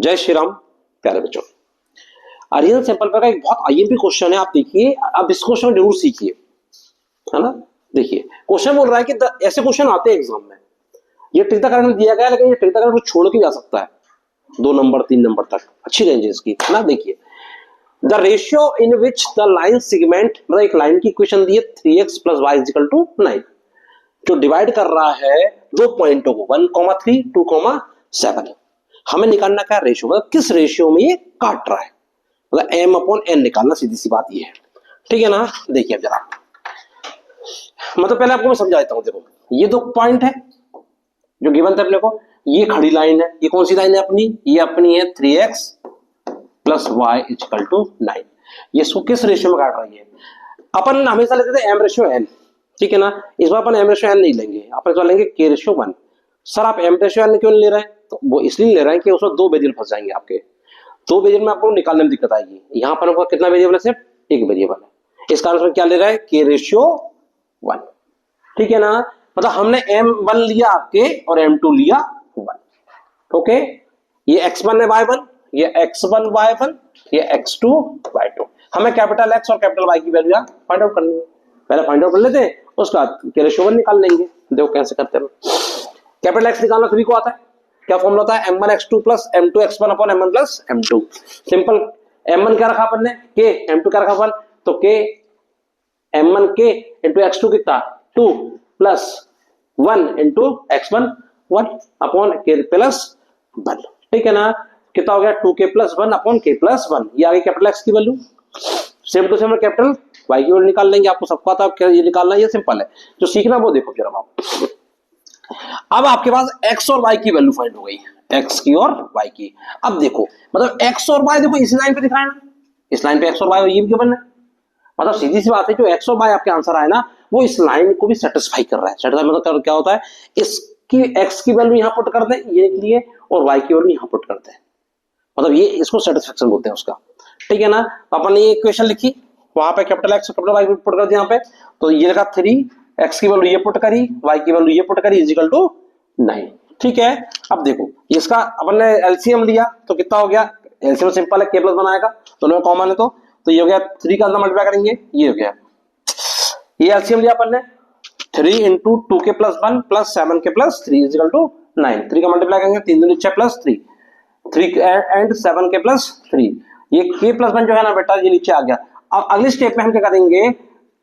जय श्री राम प्यारे बच्चों। रियल सैंपल का एक बहुत आईएमपी क्वेश्चन है, आप देखिए, आप इस क्वेश्चन जरूर सीखिए, है ना। देखिए क्वेश्चन बोल रहा है कि ऐसे क्वेश्चन आते हैं एग्जाम में, ये ट्रिक द करंट दिया गया है, लेकिन ये ट्रिक द करंट को छोड़ के भी आ सकता है 2 नंबर 3 नंबर तक, अच्छी रेंज है इसकी, है ना। देखिए the ratio in which the line segment, मतलब एक लाइन की इक्वेशन दी है 3x + y = 9, जो डिवाइड कर रहा है दो पॉइंटों को 1,3 2,7। हमें निकालना क्या रेशियो, मतलब किस रेशियो में ये काट रहा है, मतलब m/n निकालना, सीधी सी बात ये है, ठीक है ना। देखिए अब जरा, मतलब पहले आपको मैं समझा देता हूं। देखो ये दो पॉइंट है जो गिवन थे अपने को, ये खड़ी लाइन है, ये कौन सी लाइन है अपनी, ये अपनी है 3x + y = 9। ये इसको किस रेशियो में काट रही है, अपन हमेशा लेते थे m/n, ठीक है ना। इस बार अपन m/n नहीं लेंगे, अपन इस बार लेंगे k/1। सर आप m/n क्यों ले रहे हैं, तो वो इसलिए ले रहे हैं कि उसमें 2 वेरिएबल फंस जाएंगे आपके, 2 वेरिएबल में आपको निकालने में दिक्कत आएगी। यहाँ पर आपको कितना वेरिएबल है, सिर्फ एक वेरिएबल है, इस कारण से क्या ले रहा है, k/1, ठीक है ना। मतलब हमने m1 लिया आपके और m2 लिया 1, ओके। ये x1 है y1, ये x1 y1, ये x2 y2। हमें कैपिटल X और कैपिटल Y की वैल्यू फाइंड आउट करनी है, पहले फाइंड आउट कर लेते हैं, उसके बाद k/1 निकाल लेंगे। देखो कैसे करते हैं। कैपिटल X निकालना सभी को आता है, क्या फॉर्मूला होता है, m1x2 + m2x1 / m1 + m2। Simple, m1 क्या रखा अपन ने, k, m2 क्या रखा अपन, तो k m1 k × x2 कितना 2 + 1 × x1 1 / k + 1, ठीक है ना। कितना हो गया 2k + 1 / k + 1, ये आ गई कैपिटल X की value. Same to same capital Y की वैल्यू निकाल लेंगे, आपको सबको आता है क्या ये निकालना, ये सिंपल है, जो सीखना वो देखो जरा आप। अब आपके पास x और y की वैल्यू फाइंड हो गई, x की और y की। अब देखो मतलब x और y देखो इस लाइन पे दिखाया ना, इस लाइन पे x और y ये भी गिवन है, मतलब सीधी सी बात है, जो x और y आपके आंसर आए ना, वो इस लाइन को भी सेटिस्फाई कर रहा है। सेटिस्फाई मतलब क्या होता है, इसकी x की वैल्यू यहां पुट कर दे ये के लिए, और y की वैल्यू यहां पुट करते हैं, मतलब ये इसको सेटिस्फेक्शन बोलते हैं उसका, ठीक है ना। अपन ने ये इक्वेशन लिखी, वहां पे कैपिटल X और कैपिटल Y पुट कर दिया यहाँ पे, तो ये लगा 3, x की वैल्यू ये पुट करी, y की वैल्यू ये पुट करी, = 9, ठीक है। अब देखो इसका अपन ने एलसीएम लिया तो कितना हो गया, एलसीएम सिंपल है, k + 1 आएगा, दोनों में कॉमन है, तो ये हो गया 3 का अंदर मल्टीप्लाई करेंगे, ये हो गया, ये एलसीएम लिया अपन ने 3 × 2k + 1 + 7k + 3 = 9। 3 का मल्टीप्लाई करेंगे, 3 दूनी 6 + 3 3 एंड 7k + 3, ये k + 1 जो है ना बेटा, ये नीचे आ गया। अब अगले स्टेप में हम क्या करेंगे,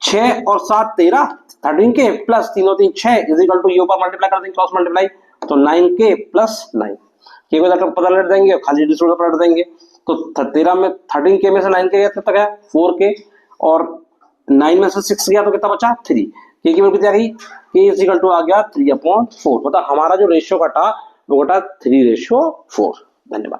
6 और 7 13 13k + 3 और 3 6 = ये ऊपर मल्टीप्लाई कर देंगे, क्रॉस मल्टीप्लाई, तो 9k + 9, k को जाकर पता लट देंगे, खाली डिस्ट्रीब्यूटर पर लट देंगे, तो 13 में 13k में से 9k गया, कितना गया 4k, और 9 में से 6 गया तो कितना बचा 3, k की वैल्यू कितनी आ गई, k आ गया 3/4, मतलब हमारा जो रेशियो घटा वो घटा 3/4। धन्यवाद।